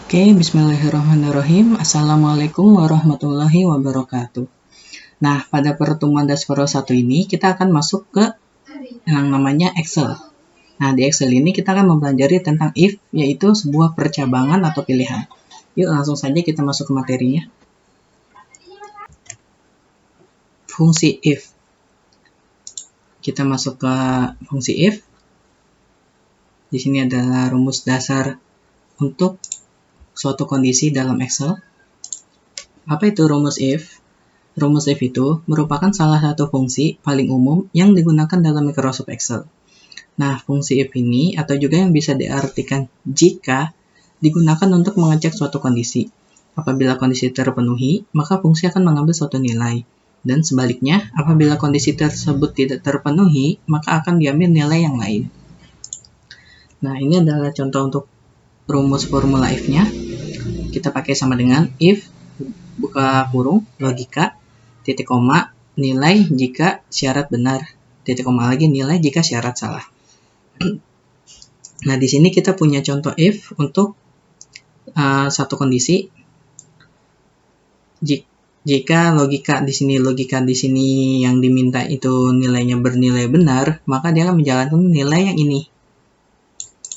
Oke, bismillahirrahmanirrahim. Assalamualaikum warahmatullahi wabarakatuh. Nah, pada pertemuan Daspro 1 ini, kita akan masuk ke yang namanya Excel. Nah, di Excel ini kita akan mempelajari tentang if, yaitu sebuah percabangan atau pilihan. Yuk, langsung saja kita masuk ke materinya. Fungsi if. Kita masuk ke fungsi if. Di sini adalah rumus dasar untuk suatu kondisi dalam Excel. Apa itu rumus if? Rumus if itu merupakan salah satu fungsi paling umum yang digunakan dalam Microsoft Excel. Nah, fungsi if ini atau juga yang bisa diartikan jika digunakan untuk mengecek suatu kondisi. Apabila kondisi terpenuhi, maka fungsi akan mengambil suatu nilai. Dan sebaliknya, apabila kondisi tersebut tidak terpenuhi, maka akan diambil nilai yang lain. Nah, ini adalah contoh untuk rumus formula if-nya. Kita pakai sama dengan if, buka kurung, logika, titik koma, nilai jika syarat benar, titik koma lagi nilai jika syarat salah. Nah, di sini kita punya contoh if untuk satu kondisi. Jika logika di sini yang diminta itu nilainya bernilai benar, maka dia akan menjalankan nilai yang ini.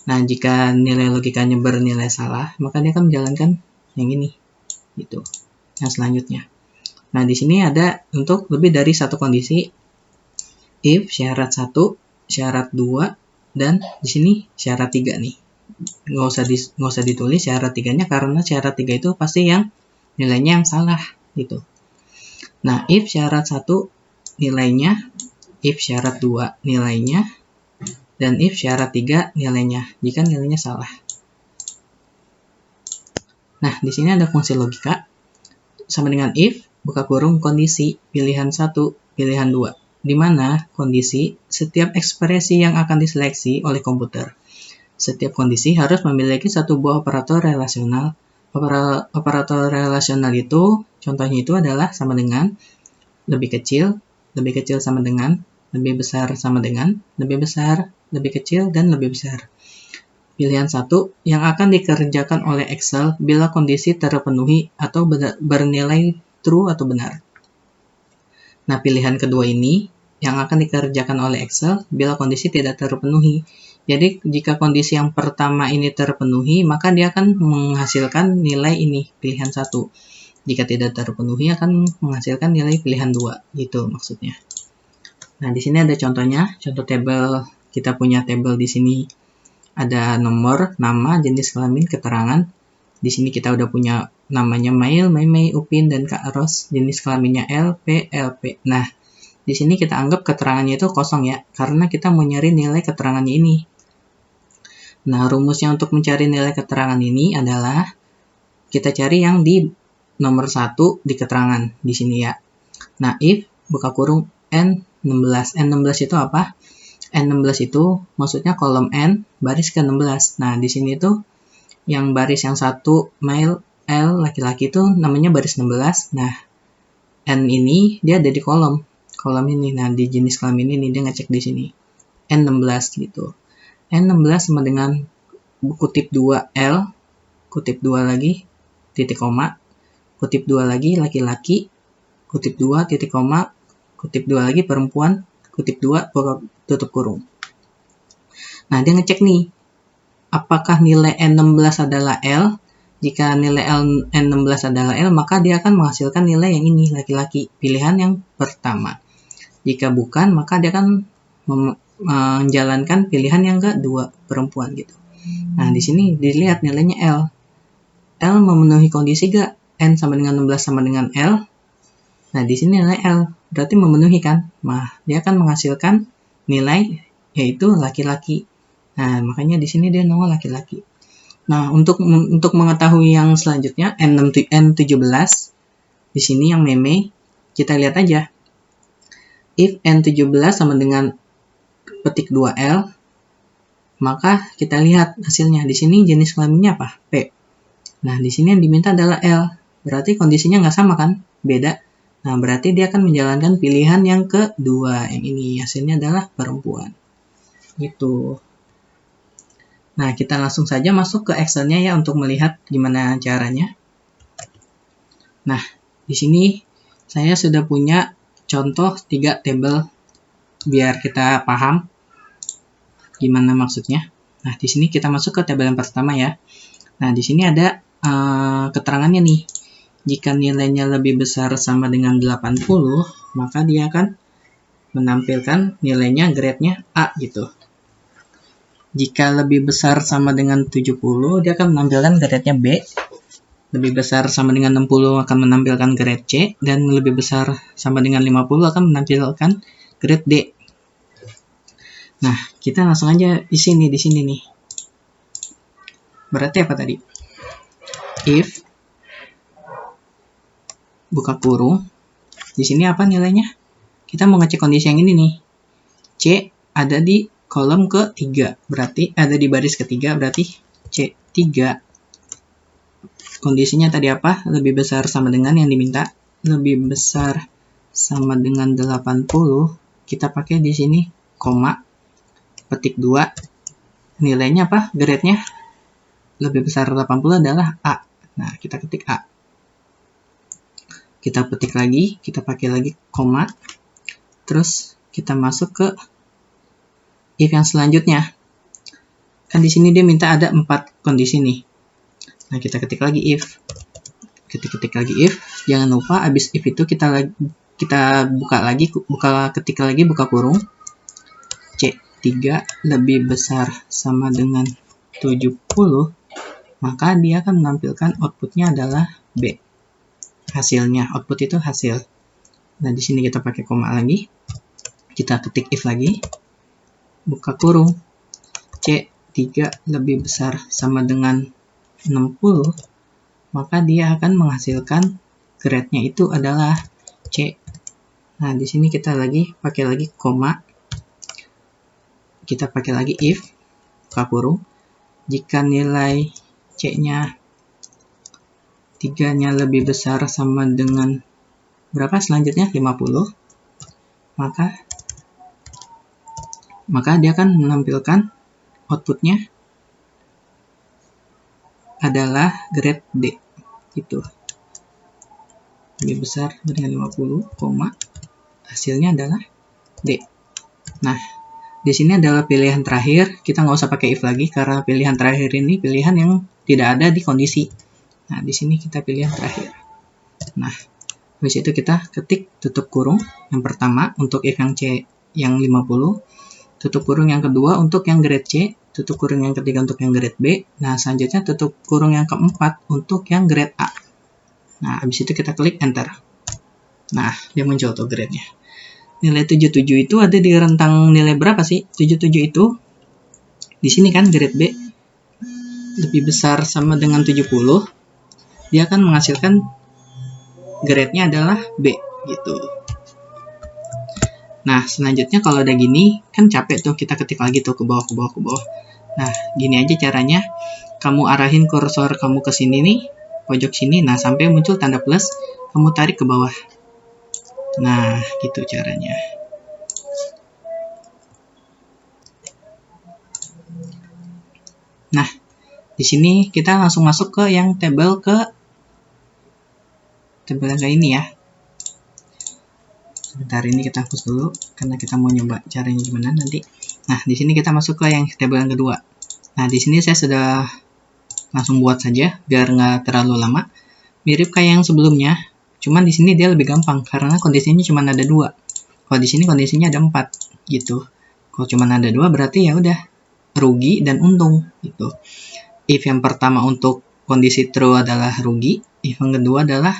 Nah, jika nilai logikanya bernilai salah, maka dia akan menjalankan yang ini, gitu. Yang selanjutnya. Nah, di sini ada untuk lebih dari satu kondisi. If syarat 1, syarat 2, dan di sini syarat 3 nih. Nggak usah ditulis syarat 3-nya karena syarat 3 itu pasti yang nilainya yang salah, gitu. Nah, if syarat 1 nilainya, if syarat 2 nilainya, dan if syarat 3 nilainya, jika nilainya salah. Nah, di sini ada fungsi logika sama dengan if, buka kurung, kondisi, pilihan 1, pilihan 2. Di mana kondisi setiap ekspresi yang akan diseleksi oleh komputer. Setiap kondisi harus memiliki satu buah operator relasional. Operator relasional itu, contohnya itu adalah sama dengan lebih kecil sama dengan, lebih besar sama dengan, lebih besar, lebih kecil, dan lebih besar. Pilihan 1 yang akan dikerjakan oleh Excel bila kondisi terpenuhi atau bernilai true atau benar. Nah, pilihan kedua ini yang akan dikerjakan oleh Excel bila kondisi tidak terpenuhi. Jadi, jika kondisi yang pertama ini terpenuhi, maka dia akan menghasilkan nilai ini, pilihan 1. Jika tidak terpenuhi, akan menghasilkan nilai pilihan 2. Gitu maksudnya. Nah, di sini ada contohnya, contoh tabel. Kita punya tabel di sini. Ada nomor, nama, jenis kelamin, keterangan. Di sini kita udah punya namanya Mail, Mei, Upin, dan Kak Ros. Jenis kelaminnya LP, LP. Nah, di sini kita anggap keterangannya itu kosong ya, karena kita mau nyari nilai keterangannya ini. Nah, rumusnya untuk mencari nilai keterangan ini adalah kita cari yang di nomor 1 di keterangan di sini ya. Nah, if buka kurung N16. N16 itu apa? N16 itu maksudnya kolom N baris ke-16. Nah, di sini tuh yang baris yang 1 male L laki-laki itu namanya baris 16. Nah, N ini dia ada di kolom ini. Nah, di jenis kelamin ini dia ngecek di sini. N16 gitu. N16 sama dengan kutip 2 L, kutip 2 lagi, titik koma, kutip 2 lagi laki-laki, kutip 2 titik koma, kutip 2 lagi perempuan, kutip 2 tutup kurung. Nah, dia ngecek nih, apakah nilai N16 adalah L? Jika nilai N16 adalah L, maka dia akan menghasilkan nilai yang ini, laki-laki, pilihan yang pertama. Jika bukan, maka dia akan menjalankan pilihan yang kedua, perempuan gitu. Nah, di sini dilihat nilainya L. L memenuhi kondisi gak? N sama dengan 16 sama dengan L. Nah, di sini nilai L. Berarti memenuhi kan? Nah, dia akan menghasilkan nilai yaitu laki-laki. Nah, makanya di sini dia nongol laki-laki. Nah, untuk mengetahui yang selanjutnya N17 di sini yang meme, kita lihat aja. If N17 sama dengan petik 2L, maka kita lihat hasilnya. Di sini jenis kelaminnya apa? P. Nah, di sini yang diminta adalah L. Berarti kondisinya nggak sama kan? Beda. Nah, berarti dia akan menjalankan pilihan yang kedua. Yang ini hasilnya adalah perempuan. Gitu. Nah, kita langsung saja masuk ke Excel-nya ya untuk melihat gimana caranya. Nah, di sini saya sudah punya contoh 3 tabel biar kita paham gimana maksudnya. Nah, di sini kita masuk ke tabel yang pertama ya. Nah, di sini ada keterangannya nih. Jika nilainya lebih besar sama dengan 80, maka dia akan menampilkan nilainya grade-nya A gitu. Jika lebih besar sama dengan 70, dia akan menampilkan grade-nya B. Lebih besar sama dengan 60 akan menampilkan grade C. Dan lebih besar sama dengan 50 akan menampilkan grade D. Nah, kita langsung aja di sini nih. Berarti apa tadi? If buka kurung. Di sini apa nilainya? Kita mau ngecek kondisi yang ini nih. C ada di kolom ketiga, berarti ada di baris ketiga, berarti C3. Kondisinya tadi apa? Lebih besar sama dengan yang diminta. Lebih besar sama dengan 80. Kita pakai di sini koma, petik 2. Nilainya apa? Grade-nya lebih besar 80 adalah A. Nah, kita ketik A. Kita petik lagi, kita pakai lagi koma. Terus kita masuk ke if yang selanjutnya. Kan di sini dia minta ada 4 kondisi nih. Nah, kita ketik lagi if. Ketik lagi if. Jangan lupa habis if itu kita ketik lagi buka kurung. C3 lebih besar sama dengan 70, maka dia akan menampilkan outputnya adalah B. Hasilnya, output itu hasil. Nah, di sini kita pakai koma lagi. Kita ketik if lagi. Buka kurung. C3 lebih besar sama dengan 60, maka dia akan menghasilkan grade-nya itu adalah C. Nah, di sini kita pakai lagi koma. Kita pakai lagi if, buka kurung. Jika nilai C-nya 3-nya lebih besar sama dengan berapa selanjutnya? 50. Maka dia akan menampilkan outputnya adalah grade D. Gitu. Lebih besar dengan 50, hasilnya adalah D. Nah, di sini adalah pilihan terakhir. Kita nggak usah pakai if lagi karena pilihan terakhir ini pilihan yang tidak ada di kondisi. Nah, di sini kita pilih yang terakhir. Nah, habis itu kita ketik tutup kurung yang pertama untuk if yang C yang 50. Tutup kurung yang kedua untuk yang grade C, tutup kurung yang ketiga untuk yang grade B. Nah, selanjutnya tutup kurung yang keempat untuk yang grade A. Nah, habis itu kita klik enter. Nah, dia muncul tuh grade-nya. Nilai 77 itu ada di rentang nilai berapa sih? 77 itu di sini kan grade B lebih besar sama dengan 70. Dia akan menghasilkan grade-nya adalah B gitu. Nah, selanjutnya kalau udah gini, kan capek tuh kita ketik lagi tuh ke bawah. Nah, gini aja caranya. Kamu arahin kursor kamu ke sini nih, pojok sini. Nah, sampai muncul tanda plus, kamu tarik ke bawah. Nah, gitu caranya. Nah, di sini kita langsung masuk ke yang tabel yang kayak ini ya. Sebentar, ini kita hapus dulu karena kita mau nyoba caranya gimana nanti. Nah, di sini kita masuk ke yang tabel yang kedua. Nah, di sini saya sudah langsung buat saja biar nggak terlalu lama. Mirip kayak yang sebelumnya, cuman di sini dia lebih gampang karena kondisinya cuma ada 2. Kalau di sini kondisinya ada 4 gitu. Kalau cuma ada 2 berarti ya udah rugi dan untung gitu. If yang pertama untuk kondisi true adalah rugi, if yang kedua adalah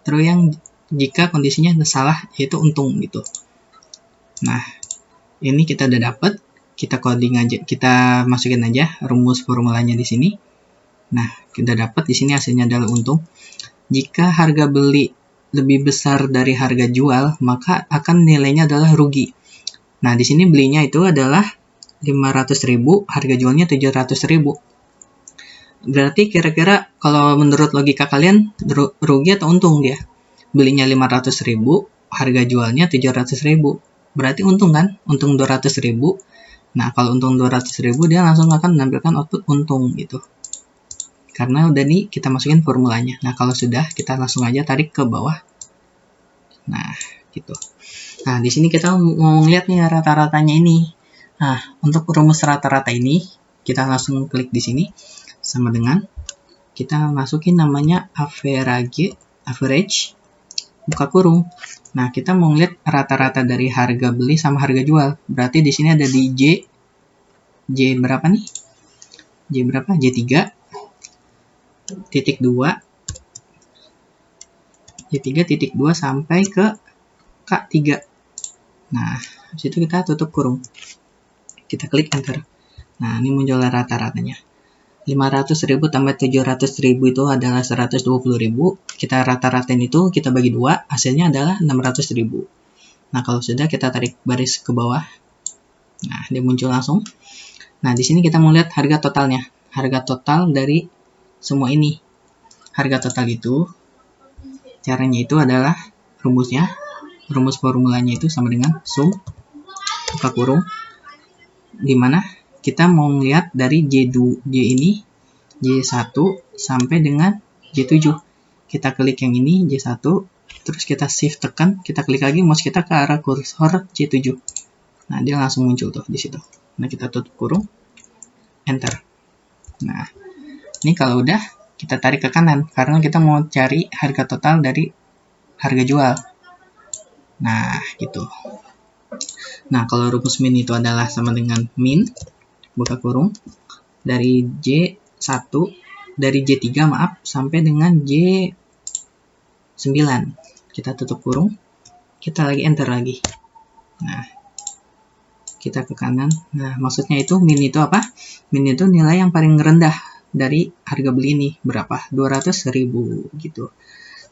true yang jika kondisinya salah yaitu untung gitu. Nah, ini kita udah dapat, kita coding aja, kita masukin aja rumus formulanya di sini. Nah, kita dapat di sini hasilnya adalah untung. Jika harga beli lebih besar dari harga jual, maka akan nilainya adalah rugi. Nah, di sini belinya itu adalah 500.000, harga jualnya 700.000. Berarti kira-kira kalau menurut logika kalian rugi atau untung dia? Belinya 500.000, harga jualnya 700.000. Berarti untung kan? Untung 200.000. Nah, kalau untung 200.000 dia langsung akan menampilkan output untung gitu. Karena udah nih kita masukin formulanya. Nah, kalau sudah kita langsung aja tarik ke bawah. Nah, gitu. Nah, di sini kita mau lihat nih rata-ratanya ini. Nah, untuk rumus rata-rata ini kita langsung klik di sini sama dengan kita masukin namanya average buka kurung. Nah, kita mau lihat rata-rata dari harga beli sama harga jual. Berarti di sini ada di J berapa nih? J berapa? J3 titik 2 J3 titik 2 sampai ke K3. Nah, di situ kita tutup kurung. Kita klik enter. Nah, ini muncul rata-ratanya. 500.000 tambah 700.000 itu adalah 120.000. Kita rata-ratain itu, kita bagi 2, hasilnya adalah 600.000. Nah, kalau sudah kita tarik baris ke bawah. Nah, dia muncul langsung. Nah, di sini kita mau lihat harga totalnya. Harga total dari semua ini. Harga total itu, caranya itu adalah rumusnya. Rumus formulanya itu sama dengan sum buka kurung. Dimana kita mau lihat dari J1 sampai dengan J7. Kita klik yang ini J1, terus kita shift tekan, kita klik lagi mouse kita ke arah kursor J7. Nah, dia langsung muncul tuh di situ. Nah, kita tutup kurung, enter. Nah, ini kalau udah kita tarik ke kanan karena kita mau cari harga total dari harga jual. Nah, gitu. Nah, kalau rumus min itu adalah sama dengan min buka kurung dari J1 dari J3 maaf sampai dengan J9. Kita tutup kurung, kita lagi enter lagi. Nah, kita ke kanan. Nah, maksudnya itu min itu apa? Min itu nilai yang paling rendah dari harga beli ini berapa? 200.000 gitu.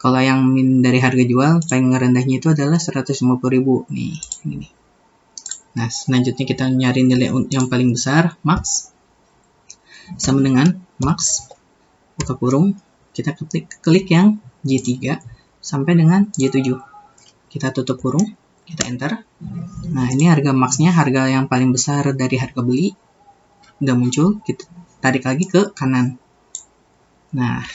Kalau yang min dari harga jual paling rendahnya itu adalah 150.000 nih, ini. Nah, selanjutnya kita nyari nilai yang paling besar, max. Sama dengan max, buka kurung, kita klik yang J3 sampai dengan J7. Kita tutup kurung, kita enter. Nah, ini harga maxnya, harga yang paling besar dari harga beli. Udah muncul, kita tarik lagi ke kanan. Nah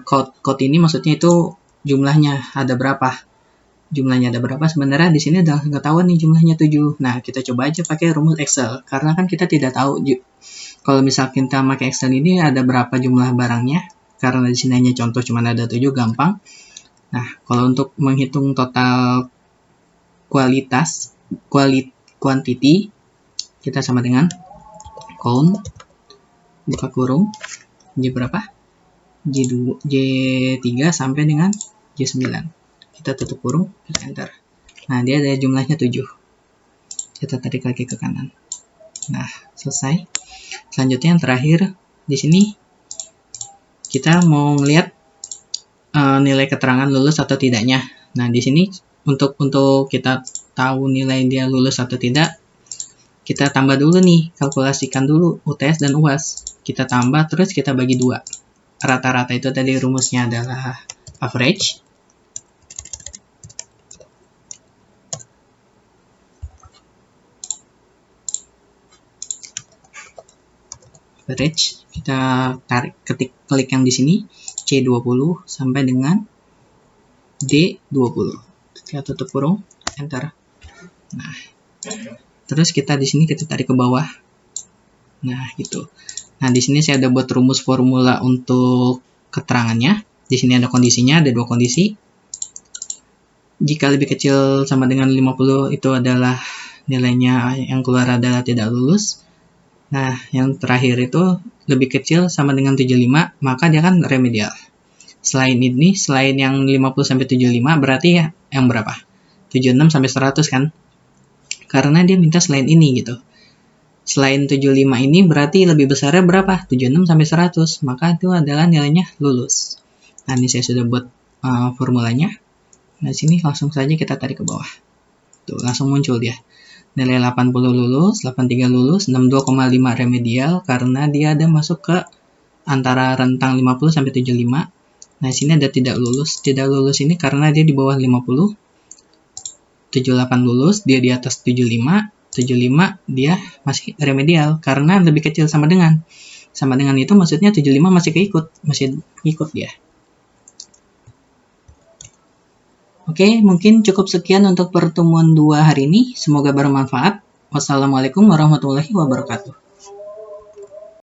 code ini maksudnya itu jumlahnya ada berapa. Jumlahnya ada berapa sebenarnya di sini udah nggak tahu nih jumlahnya 7. Nah, kita coba aja pakai rumus Excel karena kan kita tidak tahu kalau misal kita pakai Excel ini ada berapa jumlah barangnya, karena di sini hanya contoh cuma ada 7, gampang. Nah, kalau untuk menghitung total quantity kita sama dengan count buka kurung J berapa? J3 sampai dengan J9. Kita tutup kurung, kita enter. Nah, dia ada jumlahnya 7. Kita tarik lagi ke kanan. Nah, selesai. Selanjutnya yang terakhir, di sini kita mau lihat nilai keterangan lulus atau tidaknya. Nah, di sini untuk kita tahu nilai dia lulus atau tidak, kita tambah dulu nih, kalkulasikan dulu UTS dan UAS. Kita tambah, terus kita bagi 2. Rata-rata itu tadi rumusnya adalah average. Kita klik yang di sini C20 sampai dengan D20. Kita tutup kurung, enter. Nah, terus kita di sini kita tarik ke bawah. Nah, gitu. Nah, di sini saya ada buat rumus formula untuk keterangannya. Di sini ada kondisinya, ada 2 kondisi. Jika lebih kecil sama dengan 50 itu adalah nilainya yang keluar adalah tidak lulus. Nah, yang terakhir itu lebih kecil sama dengan 75, maka dia kan remedial. Selain ini, selain yang 50 sampai 75 berarti ya yang berapa? 76 sampai 100 kan? Karena dia minta selain ini gitu. Selain 75 ini berarti lebih besarnya berapa? 76 sampai 100, maka itu adalah nilainya lulus. Nah, ini saya sudah buat formulanya. Nah, sini langsung saja kita tarik ke bawah. Tuh, langsung muncul dia. Nilai 80 lulus, 83 lulus, 62,5 remedial karena dia ada masuk ke antara rentang 50 sampai 75. Nah, sini ada tidak lulus. Tidak lulus ini karena dia di bawah 50. 78 lulus, dia di atas 75. 75 dia masih remedial karena lebih kecil sama dengan. Sama dengan itu maksudnya 75 masih ikut dia. Oke, mungkin cukup sekian untuk pertemuan 2 hari ini. Semoga bermanfaat. Wassalamualaikum warahmatullahi wabarakatuh.